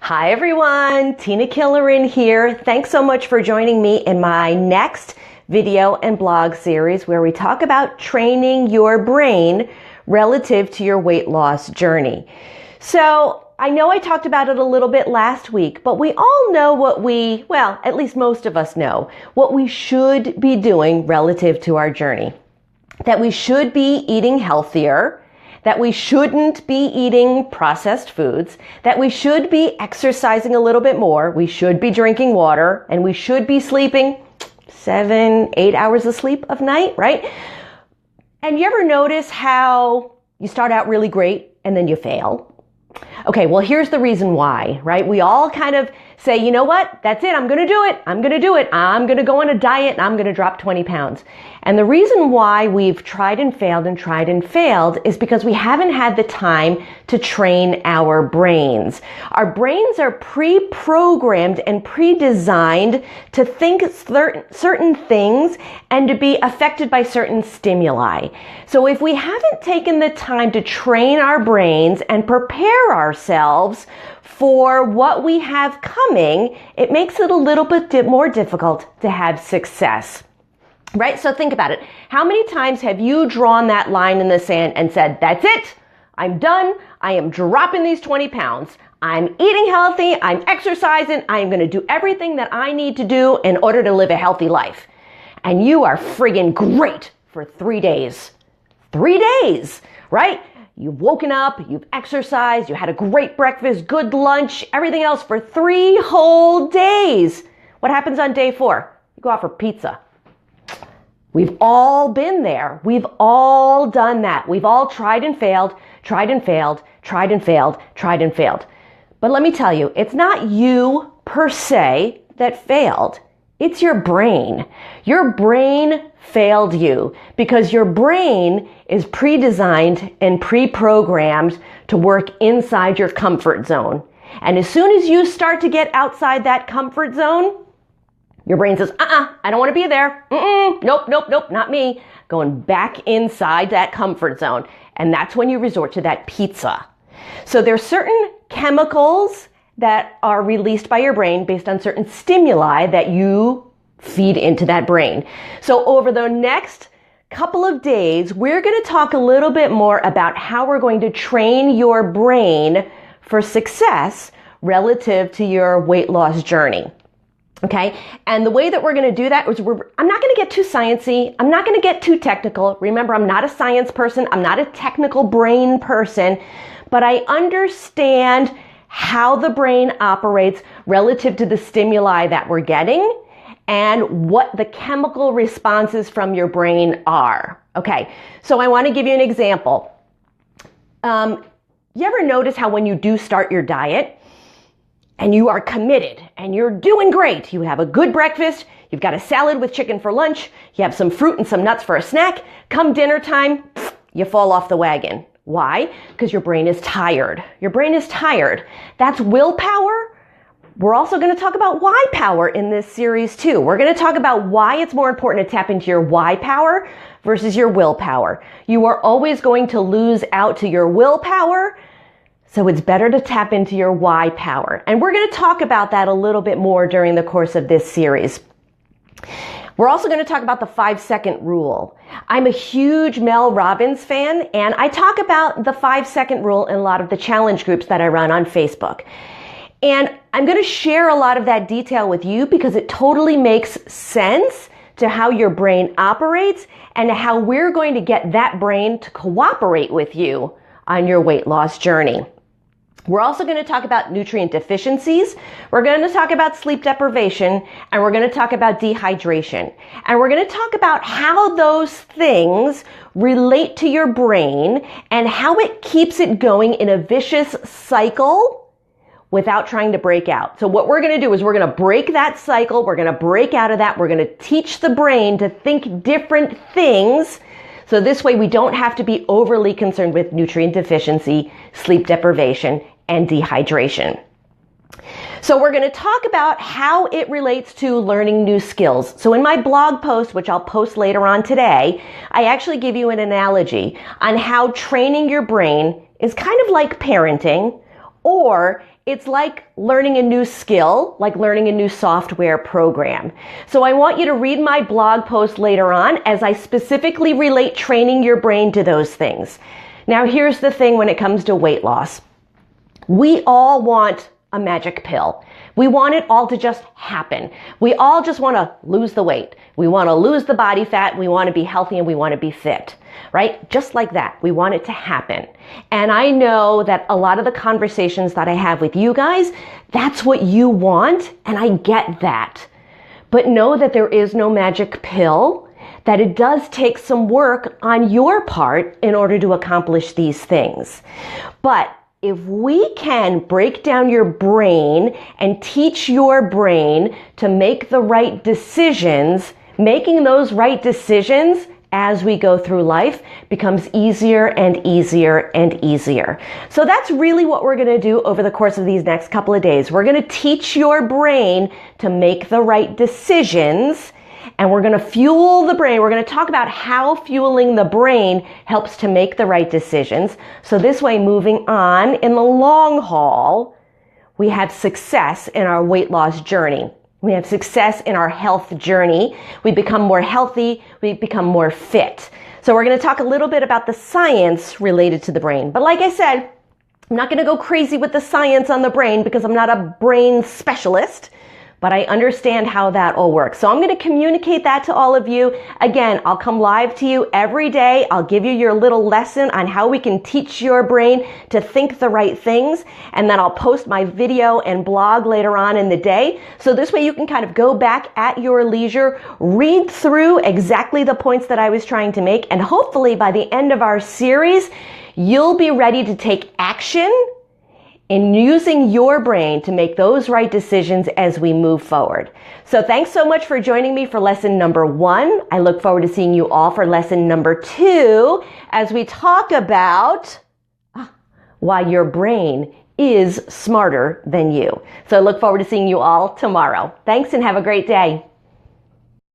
Hi everyone, Tina Killeran here. Thanks so much for joining me in my next video and blog series where we talk about training your brain relative to your weight loss journey. So I know I talked about it a little bit last week, but we all know at least most of us know what we should be doing relative to our journey. That we should be eating healthier, that we shouldn't be eating processed foods, that we should be exercising a little bit more, we should be drinking water, and we should be sleeping 7-8 hours of sleep a night, right? And you ever notice how you start out really great and then you fail? Okay, well, here's the reason why, right? We all kind of say, you know what? That's it. I'm going to do it. I'm going to do it. I'm going to go on a diet and I'm going to drop 20 pounds. And the reason why we've tried and failed is because we haven't had the time to train our brains. Our brains are pre-programmed and pre-designed to think certain things and to be affected by certain stimuli. So if we haven't taken the time to train our brains and prepare ourselves for what we have coming, it makes it a little bit more difficult to have success. Right? So think about it. How many times have you drawn that line in the sand and said, that's it, I'm done, I am dropping these 20 pounds, I'm eating healthy, I'm exercising, I'm going to do everything that I need to do in order to live a healthy life. And you are friggin' great for 3 days. 3 days, right? You've woken up, you've exercised, you had a great breakfast, good lunch, everything else for 3 whole days. What happens on day 4? You go out for pizza. We've all been there. We've all done that. We've all tried and failed. But let me tell you, it's not you per se that failed. It's your brain. Your brain failed you because your brain is pre-designed and pre-programmed to work inside your comfort zone. And as soon as you start to get outside that comfort zone, your brain says, I don't want to be there. Nope, not me. Going back inside that comfort zone. And that's when you resort to that pizza. So there's certain chemicals that are released by your brain based on certain stimuli that you feed into that brain. So over the next couple of days, we're going to talk a little bit more about how we're going to train your brain for success relative to your weight loss journey. Okay, and the way that we're going to do that is I'm not going to get too sciencey. I'm not going to get too technical. Remember, I'm not a science person. I'm not a technical brain person, but I understand how the brain operates relative to the stimuli that we're getting and what the chemical responses from your brain are. Okay, so I want to give you an example. You ever notice how when you do start your diet, and you are committed and you're doing great. You have a good breakfast. You've got a salad with chicken for lunch. You have some fruit and some nuts for a snack. Come dinner time, you fall off the wagon. Why? Because your brain is tired. Your brain is tired. That's willpower. We're also going to talk about why power in this series too. We're going to talk about why it's more important to tap into your why power versus your willpower. You are always going to lose out to your willpower. So it's better to tap into your why power. And we're going to talk about that a little bit more during the course of this series. We're also going to talk about the 5-second rule. I'm a huge Mel Robbins fan, and I talk about the 5-second rule in a lot of the challenge groups that I run on Facebook. And I'm going to share a lot of that detail with you because it totally makes sense to how your brain operates and how we're going to get that brain to cooperate with you on your weight loss journey. We're also going to talk about nutrient deficiencies. We're going to talk about sleep deprivation, and we're going to talk about dehydration. And we're going to talk about how those things relate to your brain and how it keeps it going in a vicious cycle without trying to break out. So what we're going to do is we're going to break that cycle. We're going to break out of that. We're going to teach the brain to think different things. So this way we don't have to be overly concerned with nutrient deficiency, sleep deprivation, and dehydration. So we're going to talk about how it relates to learning new skills. So in my blog post, which I'll post later on today, I actually give you an analogy on how training your brain is kind of like parenting or it's like learning a new skill, like learning a new software program. So I want you to read my blog post later on as I specifically relate training your brain to those things. Now, here's the thing when it comes to weight loss. We all want a magic pill. We want it all to just happen. We all just want to lose the weight. We want to lose the body fat. We want to be healthy and we want to be fit, right? Just like that. We want it to happen. And I know that a lot of the conversations that I have with you guys, that's what you want. And I get that. But know that there is no magic pill, that it does take some work on your part in order to accomplish these things. But if we can break down your brain and teach your brain to make the right decisions, making those right decisions as we go through life becomes easier and easier and easier. So that's really what we're going to do over the course of these next couple of days. We're going to teach your brain to make the right decisions, and we're going to fuel the brain. We're going to talk about how fueling the brain helps to make the right decisions. So this way, moving on in the long haul, we have success in our weight loss journey. We have success in our health journey. We become more healthy. We become more fit. So we're going to talk a little bit about the science related to the brain. But like I said, I'm not going to go crazy with the science on the brain because I'm not a brain specialist, but I understand how that all works. So I'm going to communicate that to all of you. Again, I'll come live to you every day. I'll give you your little lesson on how we can teach your brain to think the right things. And then I'll post my video and blog later on in the day. So this way you can kind of go back at your leisure, read through exactly the points that I was trying to make. And hopefully by the end of our series, you'll be ready to take action in using your brain to make those right decisions as we move forward. So thanks so much for joining me for lesson number 1. I look forward to seeing you all for lesson number 2 as we talk about why your brain is smarter than you. So I look forward to seeing you all tomorrow. Thanks and have a great day.